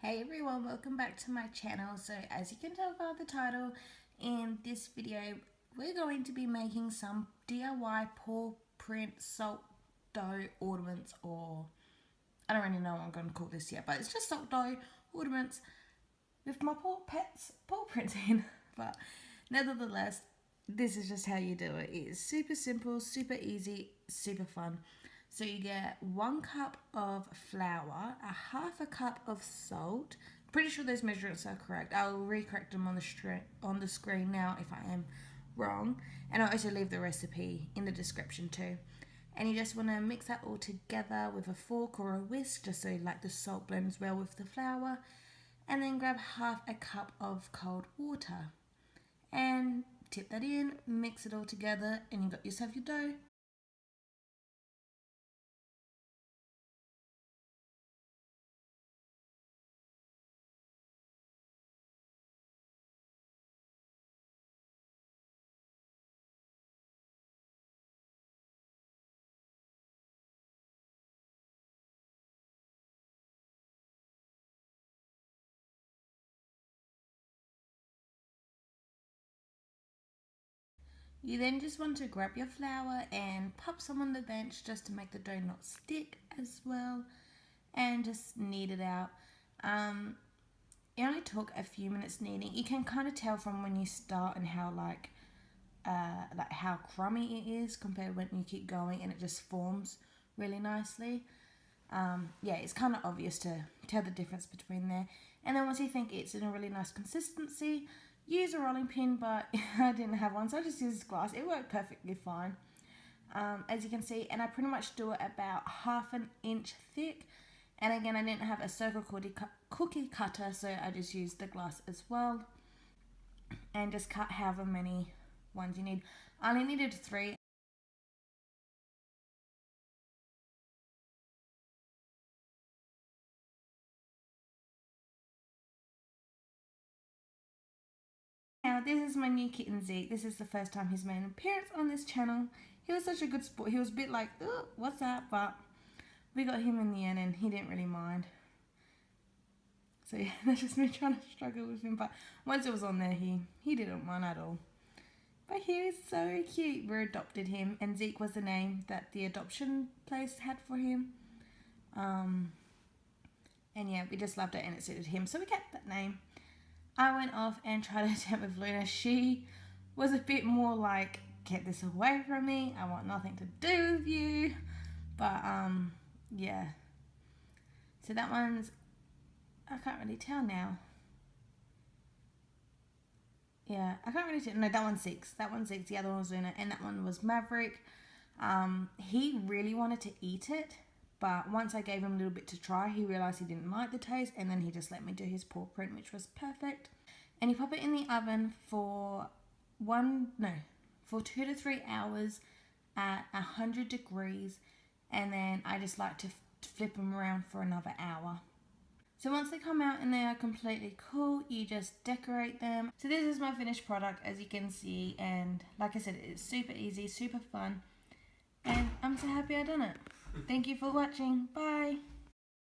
Hey everyone, welcome back to my channel. So as you can tell by the title, in this video we're going to be making some DIY paw print sock dough ornaments, or I don't really know what I'm going to call this yet, but it's just sock dough ornaments with my paw pets paw prints in. But nevertheless, this is just how you do it. It is super simple, super easy, super fun. So you get 1 cup of flour, a half a cup of salt. Pretty sure those measurements are correct. I'll re-correct them on the screen now if I am wrong. And I'll also leave the recipe in the description too. And you just want to mix that all together with a fork or a whisk, just so like the salt blends well with the flour. And then grab half a cup of cold water. And tip that in, mix it all together, and you got yourself your dough. You then just want to grab your flour and pop some on the bench just to make the dough not stick as well, and just knead it out. It only took a few minutes kneading. You can kind of tell from when you start and how like how crummy it is compared when you keep going, and it just forms really nicely. Yeah, it's kind of obvious to tell the difference between there. And then once you think it's in a really nice consistency, use a rolling pin, but I didn't have one, so I just used glass. It worked perfectly fine, as you can see. And I pretty much do it about 1/2 inch thick. And again, I didn't have a circle cookie cutter, so I just used the glass as well. And just cut however many ones you need. I only needed 3. Now, this is my new kitten Zeke. This is the first time he's made an appearance on this channel. He was such a good sport. He was a bit like, oh, what's that? But we got him in the end and he didn't really mind. So yeah, that's just me trying to struggle with him. But once it was on there, he didn't mind at all. But he is so cute. We adopted him, and Zeke was the name that the adoption place had for him. And yeah, we just loved it and it suited him, so we kept that name. I went off and tried to attempt with Luna. She was a bit more like, get this away from me, I want nothing to do with you. But yeah, so that one's, I can't really tell now. Yeah, I can't really tell. No, that one's 6. That one's 6. The other one was Luna, and that one was Maverick. He really wanted to eat it, but once I gave him a little bit to try, he realised he didn't like the taste, and then he just let me do his paw print, which was perfect. And you pop it in the oven for 2 to 3 hours at 100 degrees, and then I just like to flip them around for another hour. So once they come out and they are completely cool, you just decorate them. So this is my finished product, as you can see, and like I said, it's super easy, super fun, and I'm so happy I done it. Thank you for watching. Bye.